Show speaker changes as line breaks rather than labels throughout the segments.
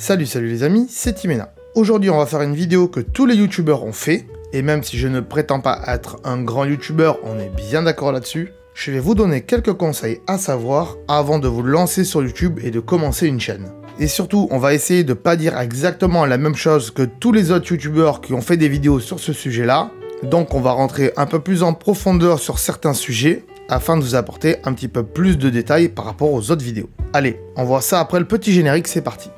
Salut les amis, c'est Timena. Aujourd'hui on va faire une vidéo que tous les youtubeurs ont fait, et même si je ne prétends pas être un grand youtubeur, on est bien d'accord là-dessus. Je vais vous donner quelques conseils à savoir avant de vous lancer sur YouTube et de commencer une chaîne. Et surtout, on va essayer de pas dire exactement la même chose que tous les autres youtubeurs qui ont fait des vidéos sur ce sujet-là. Donc on va rentrer un peu plus en profondeur sur certains sujets, afin de vous apporter un petit peu plus de détails par rapport aux autres vidéos. Allez, on voit ça après le petit générique, c'est parti.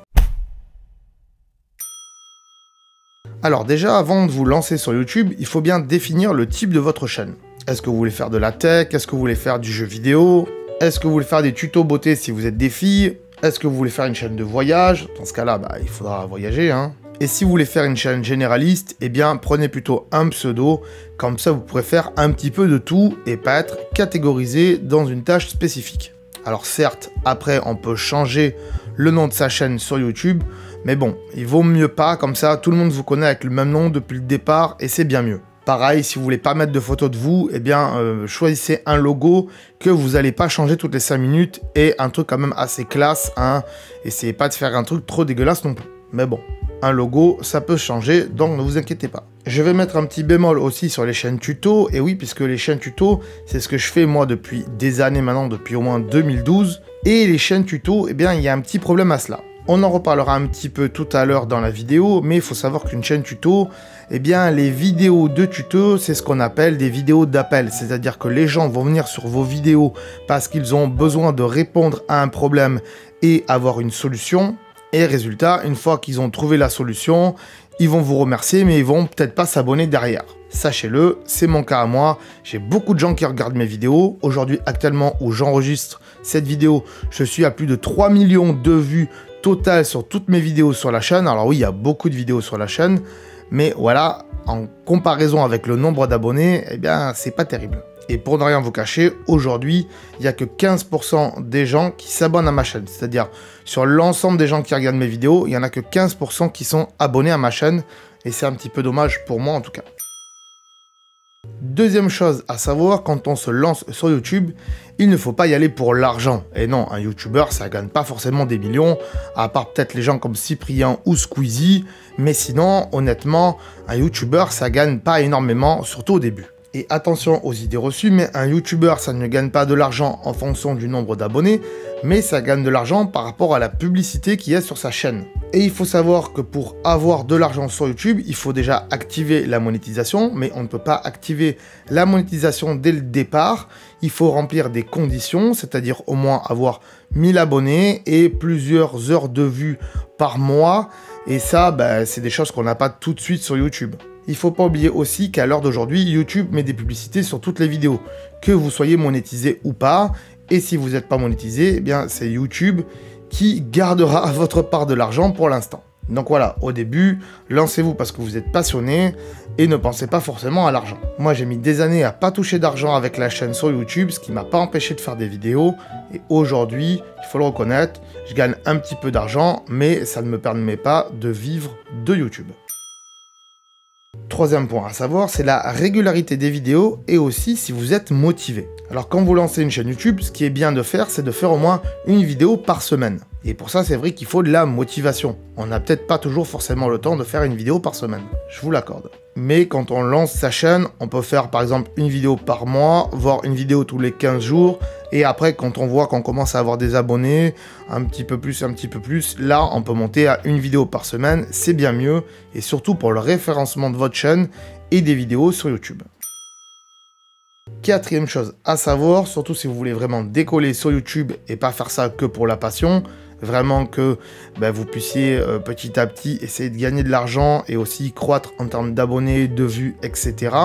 Alors déjà, avant de vous lancer sur YouTube, il faut bien définir le type de votre chaîne. Est-ce que vous voulez faire de la tech? Est-ce que vous voulez faire du jeu vidéo? Est-ce que vous voulez faire des tutos beauté si vous êtes des filles? Est-ce que vous voulez faire une chaîne de voyage? Dans ce cas-là, il faudra voyager, hein. Et si vous voulez faire une chaîne généraliste, eh bien, prenez plutôt un pseudo. Comme ça, vous pourrez faire un petit peu de tout et pas être catégorisé dans une tâche spécifique. Alors certes, après, on peut changer le nom de sa chaîne sur YouTube, mais bon, il vaut mieux pas, comme ça, tout le monde vous connaît avec le même nom depuis le départ, et c'est bien mieux. Pareil, si vous voulez pas mettre de photos de vous, eh bien, choisissez un logo que vous n'allez pas changer toutes les 5 minutes, et un truc quand même assez classe, hein. Essayez pas de faire un truc trop dégueulasse non plus. Mais bon, un logo, ça peut changer, donc ne vous inquiétez pas. Je vais mettre un petit bémol aussi sur les chaînes tuto, et oui, puisque les chaînes tuto, c'est ce que je fais moi depuis des années maintenant, depuis au moins 2012, et les chaînes tuto, eh bien, il y a un petit problème à cela. On en reparlera un petit peu tout à l'heure dans la vidéo, mais il faut savoir qu'une chaîne tuto, eh bien, les vidéos de tuto, c'est ce qu'on appelle des vidéos d'appel. C'est-à-dire que les gens vont venir sur vos vidéos parce qu'ils ont besoin de répondre à un problème et avoir une solution. Et résultat, une fois qu'ils ont trouvé la solution, ils vont vous remercier, mais ils vont peut-être pas s'abonner derrière. Sachez-le, c'est mon cas à moi. J'ai beaucoup de gens qui regardent mes vidéos. Aujourd'hui, actuellement, où j'enregistre cette vidéo, je suis à plus de 3 millions de vues total sur toutes mes vidéos sur la chaîne. Alors oui, il y a beaucoup de vidéos sur la chaîne, mais voilà, en comparaison avec le nombre d'abonnés, eh bien, c'est pas terrible. Et pour ne rien vous cacher, aujourd'hui, il n'y a que 15% des gens qui s'abonnent à ma chaîne. C'est-à-dire, sur l'ensemble des gens qui regardent mes vidéos, il n'y en a que 15% qui sont abonnés à ma chaîne, et c'est un petit peu dommage pour moi en tout cas. Deuxième chose à savoir, quand on se lance sur YouTube, il ne faut pas y aller pour l'argent. Et non, un YouTuber, ça gagne pas forcément des millions, à part peut-être les gens comme Cyprien ou Squeezie, mais sinon, honnêtement, un YouTuber, ça gagne pas énormément, surtout au début. Et attention aux idées reçues, mais un YouTuber, ça ne gagne pas de l'argent en fonction du nombre d'abonnés, mais ça gagne de l'argent par rapport à la publicité qui est sur sa chaîne. Et il faut savoir que pour avoir de l'argent sur YouTube, il faut déjà activer la monétisation, mais on ne peut pas activer la monétisation dès le départ. Il faut remplir des conditions, c'est-à-dire au moins avoir 1000 abonnés et plusieurs heures de vues par mois. Et ça, c'est des choses qu'on n'a pas tout de suite sur YouTube. Il ne faut pas oublier aussi qu'à l'heure d'aujourd'hui, YouTube met des publicités sur toutes les vidéos, que vous soyez monétisé ou pas. Et si vous n'êtes pas monétisé, eh bien c'est YouTube qui gardera votre part de l'argent pour l'instant. Donc voilà, au début, lancez-vous parce que vous êtes passionné et ne pensez pas forcément à l'argent. Moi, j'ai mis des années à pas toucher d'argent avec la chaîne sur YouTube, ce qui m'a pas empêché de faire des vidéos. Et aujourd'hui, il faut le reconnaître, je gagne un petit peu d'argent, mais ça ne me permet pas de vivre de YouTube. Troisième point à savoir, c'est la régularité des vidéos et aussi si vous êtes motivé. Alors quand vous lancez une chaîne YouTube, ce qui est bien de faire, c'est de faire au moins une vidéo par semaine. Et pour ça, c'est vrai qu'il faut de la motivation. On n'a peut-être pas toujours forcément le temps de faire une vidéo par semaine, je vous l'accorde. Mais quand on lance sa chaîne, on peut faire par exemple une vidéo par mois, voire une vidéo tous les 15 jours. Et après, quand on voit qu'on commence à avoir des abonnés, un petit peu plus, là, on peut monter à une vidéo par semaine, c'est bien mieux. Et surtout pour le référencement de votre chaîne et des vidéos sur YouTube. Quatrième chose à savoir, surtout si vous voulez vraiment décoller sur YouTube et pas faire ça que pour la passion, vraiment que vous puissiez petit à petit essayer de gagner de l'argent et aussi croître en termes d'abonnés, de vues, etc.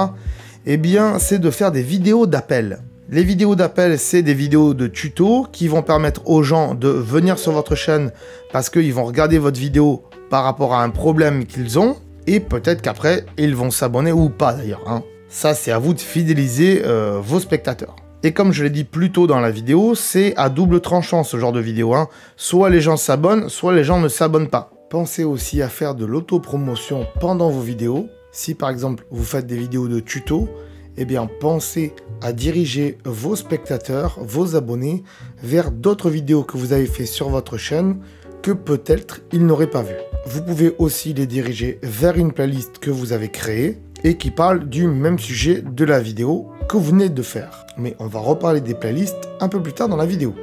Eh bien, c'est de faire des vidéos d'appel. Les vidéos d'appel, c'est des vidéos de tuto qui vont permettre aux gens de venir sur votre chaîne parce qu'ils vont regarder votre vidéo par rapport à un problème qu'ils ont et peut-être qu'après, ils vont s'abonner ou pas d'ailleurs, hein. Ça, c'est à vous de fidéliser vos spectateurs. Et comme je l'ai dit plus tôt dans la vidéo, c'est à double tranchant ce genre de vidéo, hein. Soit les gens s'abonnent, soit les gens ne s'abonnent pas. Pensez aussi à faire de l'autopromotion pendant vos vidéos. Si par exemple, vous faites des vidéos de tuto, eh bien pensez à diriger vos spectateurs, vos abonnés, vers d'autres vidéos que vous avez fait sur votre chaîne que peut-être ils n'auraient pas vu. Vous pouvez aussi les diriger vers une playlist que vous avez créée et qui parle du même sujet de la vidéo que vous venez de faire. Mais on va reparler des playlists un peu plus tard dans la vidéo.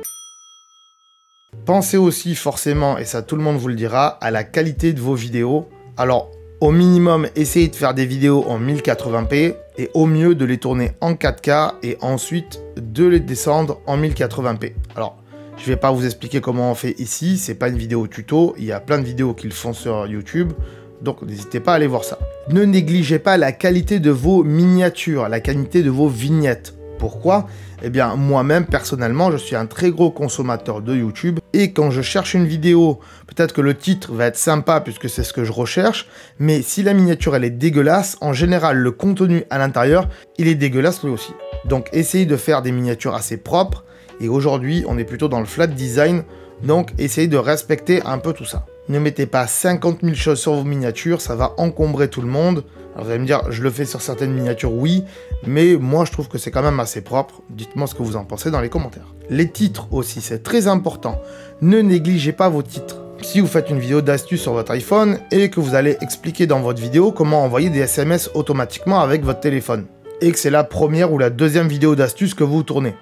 Pensez aussi forcément, et ça tout le monde vous le dira, à la qualité de vos vidéos. Alors, au minimum, essayez de faire des vidéos en 1080p et au mieux de les tourner en 4K et ensuite de les descendre en 1080p. Alors, je vais pas vous expliquer comment on fait ici, c'est pas une vidéo tuto, il y a plein de vidéos qui le font sur YouTube, donc n'hésitez pas à aller voir ça. Ne négligez pas la qualité de vos miniatures, la qualité de vos vignettes. Pourquoi? Eh bien, moi-même, personnellement, je suis un très gros consommateur de YouTube et quand je cherche une vidéo, peut-être que le titre va être sympa puisque c'est ce que je recherche, mais si la miniature elle est dégueulasse, en général, le contenu à l'intérieur, il est dégueulasse lui aussi. Donc, essayez de faire des miniatures assez propres et aujourd'hui, on est plutôt dans le flat design, donc essayez de respecter un peu tout ça. Ne mettez pas 50 000 choses sur vos miniatures, ça va encombrer tout le monde. Alors vous allez me dire, je le fais sur certaines miniatures, oui, mais moi je trouve que c'est quand même assez propre. Dites-moi ce que vous en pensez dans les commentaires. Les titres aussi, c'est très important. Ne négligez pas vos titres. Si vous faites une vidéo d'astuce sur votre iPhone et que vous allez expliquer dans votre vidéo comment envoyer des SMS automatiquement avec votre téléphone, et que c'est la première ou la deuxième vidéo d'astuce que vous tournez,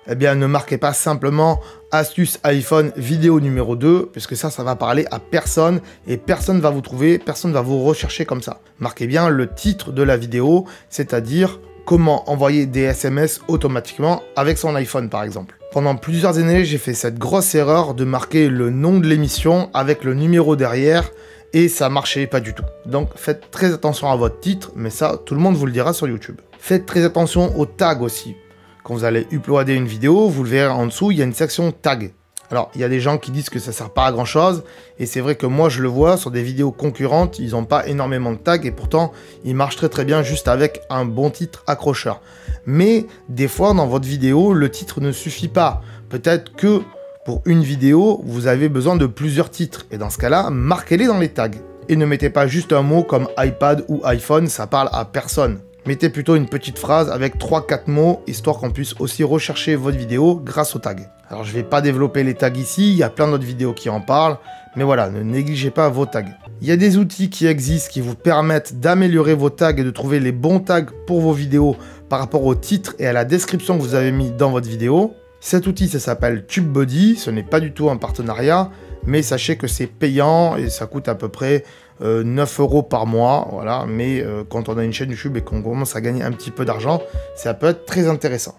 eh bien ne marquez pas simplement astuce iPhone vidéo numéro 2, puisque ça va parler à personne et personne va vous trouver, personne va vous rechercher comme ça. Marquez bien le titre de la vidéo, c'est-à-dire comment envoyer des SMS automatiquement avec son iPhone par exemple. Pendant plusieurs années, j'ai fait cette grosse erreur de marquer le nom de l'émission avec le numéro derrière et ça marchait pas du tout. Donc faites très attention à votre titre, mais ça, tout le monde vous le dira sur YouTube. Faites très attention aux tags aussi. Quand vous allez uploader une vidéo, vous le verrez en dessous, il y a une section tag. Alors, il y a des gens qui disent que ça sert pas à grand chose, et c'est vrai que moi je le vois sur des vidéos concurrentes, ils n'ont pas énormément de tags, et pourtant ils marchent très bien juste avec un bon titre accrocheur. Mais des fois dans votre vidéo, le titre ne suffit pas. Peut-être que pour une vidéo, vous avez besoin de plusieurs titres, et dans ce cas-là, marquez-les dans les tags. Et ne mettez pas juste un mot comme iPad ou iPhone, ça parle à personne. Mettez plutôt une petite phrase avec 3-4 mots, histoire qu'on puisse aussi rechercher votre vidéo grâce aux tags. Alors je ne vais pas développer les tags ici, il y a plein d'autres vidéos qui en parlent, mais voilà, ne négligez pas vos tags. Il y a des outils qui existent qui vous permettent d'améliorer vos tags et de trouver les bons tags pour vos vidéos par rapport au titre et à la description que vous avez mis dans votre vidéo. Cet outil, ça s'appelle TubeBuddy, ce n'est pas du tout un partenariat, mais sachez que c'est payant et ça coûte à peu près 9 € par mois, voilà, mais quand on a une chaîne YouTube et qu'on commence à gagner un petit peu d'argent, ça peut être très intéressant.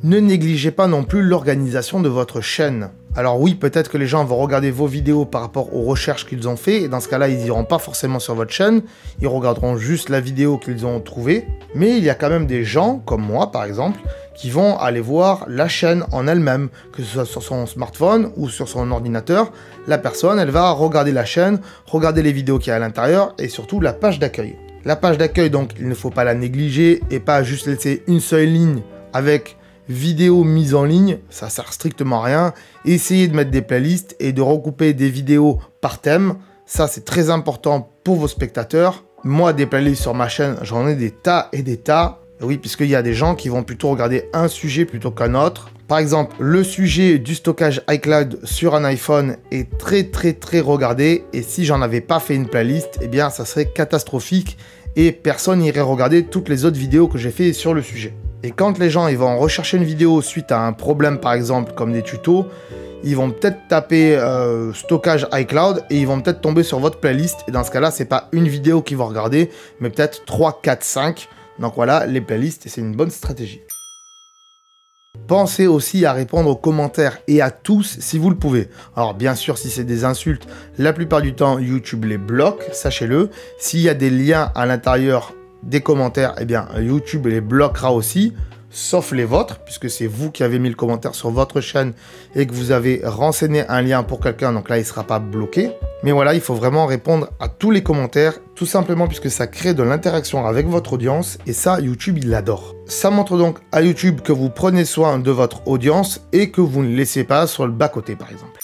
Ne négligez pas non plus l'organisation de votre chaîne. Alors oui, peut-être que les gens vont regarder vos vidéos par rapport aux recherches qu'ils ont fait, et dans ce cas-là, ils n'iront pas forcément sur votre chaîne, ils regarderont juste la vidéo qu'ils ont trouvée, mais il y a quand même des gens, comme moi par exemple, qui vont aller voir la chaîne en elle-même, que ce soit sur son smartphone ou sur son ordinateur. La personne, elle va regarder la chaîne, regarder les vidéos qu'il y a à l'intérieur, et surtout la page d'accueil. La page d'accueil, donc, il ne faut pas la négliger, et pas juste laisser une seule ligne avec vidéos mises en ligne, ça sert strictement à rien. Essayez de mettre des playlists et de recouper des vidéos par thème, ça c'est très important pour vos spectateurs. Moi, des playlists sur ma chaîne, j'en ai des tas et des tas. Oui, puisqu'il y a des gens qui vont plutôt regarder un sujet plutôt qu'un autre. Par exemple, le sujet du stockage iCloud sur un iPhone est très regardé, et si j'en avais pas fait une playlist, eh bien ça serait catastrophique et personne n'irait regarder toutes les autres vidéos que j'ai fait sur le sujet. Et quand les gens ils vont rechercher une vidéo suite à un problème par exemple comme des tutos, ils vont peut-être taper stockage iCloud et ils vont peut-être tomber sur votre playlist, et dans ce cas-là, c'est pas une vidéo qu'ils vont regarder, mais peut-être 3, 4, 5. Donc voilà, les playlists, c'est une bonne stratégie. Pensez aussi à répondre aux commentaires et à tous si vous le pouvez. Alors bien sûr, si c'est des insultes, la plupart du temps, YouTube les bloque, sachez-le. S'il y a des liens à l'intérieur des commentaires, eh bien YouTube les bloquera aussi, sauf les vôtres, puisque c'est vous qui avez mis le commentaire sur votre chaîne et que vous avez renseigné un lien pour quelqu'un, donc là il ne sera pas bloqué. Mais voilà, il faut vraiment répondre à tous les commentaires, tout simplement puisque ça crée de l'interaction avec votre audience, et ça, YouTube, il l'adore. Ça montre donc à YouTube que vous prenez soin de votre audience et que vous ne laissez pas sur le bas-côté, par exemple.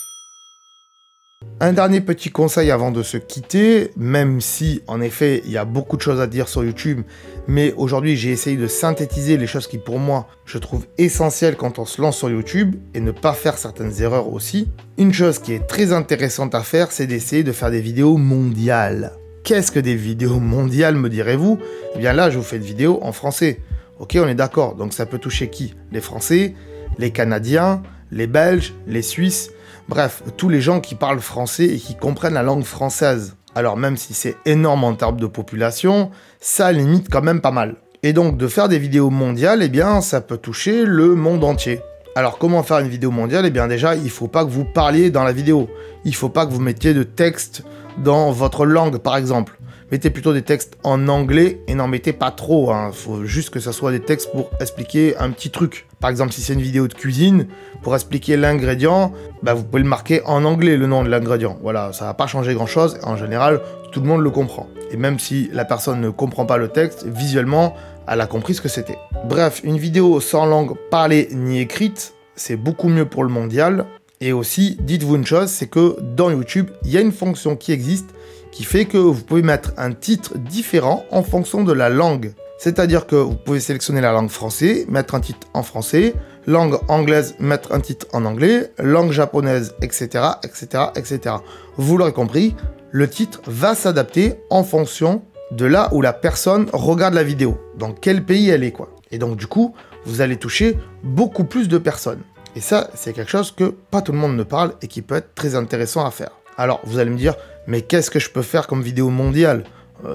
Un dernier petit conseil avant de se quitter, même si en effet il y a beaucoup de choses à dire sur YouTube, mais aujourd'hui j'ai essayé de synthétiser les choses qui pour moi je trouve essentielles quand on se lance sur YouTube et ne pas faire certaines erreurs aussi. Une chose qui est très intéressante à faire, c'est d'essayer de faire des vidéos mondiales. Qu'est-ce que des vidéos mondiales, me direz-vous? Eh bien là je vous fais une vidéo en français. Ok, on est d'accord, donc ça peut toucher qui? Les Français, les Canadiens, les Belges, les Suisses. Bref, tous les gens qui parlent français et qui comprennent la langue française. Alors même si c'est énorme en termes de population, ça limite quand même pas mal. Et donc de faire des vidéos mondiales, eh bien ça peut toucher le monde entier. Alors comment faire une vidéo mondiale? Eh bien déjà, il faut pas que vous parliez dans la vidéo. Il faut pas que vous mettiez de texte dans votre langue par exemple. Mettez plutôt des textes en anglais et n'en mettez pas trop. Il faut juste que ce soit des textes pour expliquer un petit truc. Par exemple, si c'est une vidéo de cuisine, pour expliquer l'ingrédient, vous pouvez le marquer en anglais, le nom de l'ingrédient. Voilà, ça va pas changer grand-chose. En général, tout le monde le comprend. Et même si la personne ne comprend pas le texte, visuellement, elle a compris ce que c'était. Bref, une vidéo sans langue parlée ni écrite, c'est beaucoup mieux pour le mondial. Et aussi, dites-vous une chose, c'est que dans YouTube, il y a une fonction qui existe qui fait que vous pouvez mettre un titre différent en fonction de la langue. C'est-à-dire que vous pouvez sélectionner la langue française, mettre un titre en français, langue anglaise, mettre un titre en anglais, langue japonaise, etc., etc., etc. Vous l'aurez compris, le titre va s'adapter en fonction de là où la personne regarde la vidéo, dans quel pays elle est, quoi. Et donc du coup, vous allez toucher beaucoup plus de personnes. Et ça, c'est quelque chose que pas tout le monde ne parle et qui peut être très intéressant à faire. Alors, vous allez me dire, mais qu'est-ce que je peux faire comme vidéo mondiale?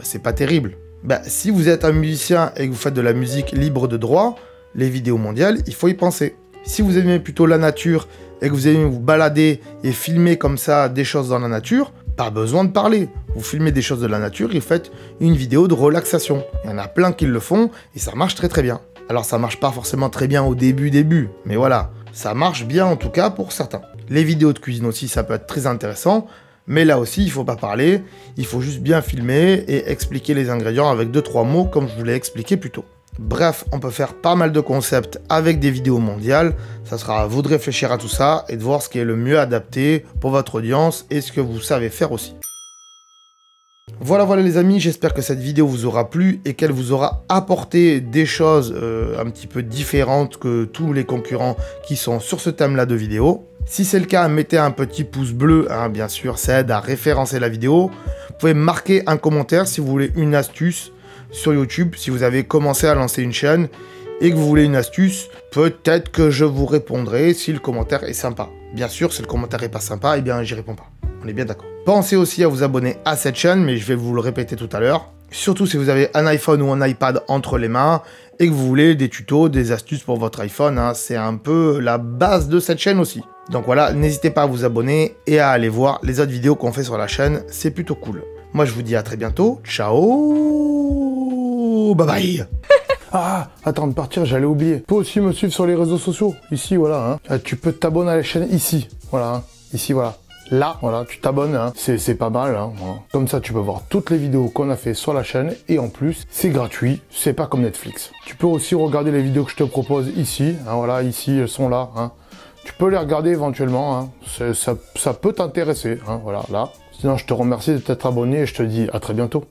C'est pas terrible. Si vous êtes un musicien et que vous faites de la musique libre de droit, les vidéos mondiales, il faut y penser. Si vous aimez plutôt la nature et que vous aimez vous balader et filmer comme ça des choses dans la nature, pas besoin de parler. Vous filmez des choses de la nature et faites une vidéo de relaxation. Il y en a plein qui le font et ça marche très très bien. Alors ça marche pas forcément très bien au début, mais voilà, ça marche bien en tout cas pour certains. Les vidéos de cuisine aussi, ça peut être très intéressant. Mais là aussi, il ne faut pas parler, il faut juste bien filmer et expliquer les ingrédients avec 2-3 mots comme je vous l'ai expliqué plus tôt. Bref, on peut faire pas mal de concepts avec des vidéos mondiales, ça sera à vous de réfléchir à tout ça et de voir ce qui est le mieux adapté pour votre audience et ce que vous savez faire aussi. Voilà les amis, j'espère que cette vidéo vous aura plu et qu'elle vous aura apporté des choses un petit peu différentes que tous les concurrents qui sont sur ce thème-là de vidéo. Si c'est le cas, mettez un petit pouce bleu, bien sûr, ça aide à référencer la vidéo. Vous pouvez marquer un commentaire si vous voulez une astuce sur YouTube, si vous avez commencé à lancer une chaîne et que vous voulez une astuce, peut-être que je vous répondrai si le commentaire est sympa. Bien sûr, si le commentaire est pas sympa, j'y réponds pas. On est bien d'accord. Pensez aussi à vous abonner à cette chaîne, mais je vais vous le répéter tout à l'heure. Surtout si vous avez un iPhone ou un iPad entre les mains et que vous voulez des tutos, des astuces pour votre iPhone. C'est un peu la base de cette chaîne aussi. Donc voilà, n'hésitez pas à vous abonner et à aller voir les autres vidéos qu'on fait sur la chaîne. C'est plutôt cool. Moi, je vous dis à très bientôt. Ciao. Bye bye. Ah, attends de partir, j'allais oublier. Tu peux aussi me suivre sur les réseaux sociaux. Ici, voilà. Tu peux t'abonner à la chaîne ici. Voilà. Ici, voilà. Là, voilà, tu t'abonnes, c'est pas mal, voilà. Comme ça, tu peux voir toutes les vidéos qu'on a fait sur la chaîne et en plus, c'est gratuit, c'est pas comme Netflix. Tu peux aussi regarder les vidéos que je te propose ici, voilà, ici, elles sont là, Tu peux les regarder éventuellement, ça peut t'intéresser, voilà, là. Sinon, je te remercie de t'être abonné et je te dis à très bientôt.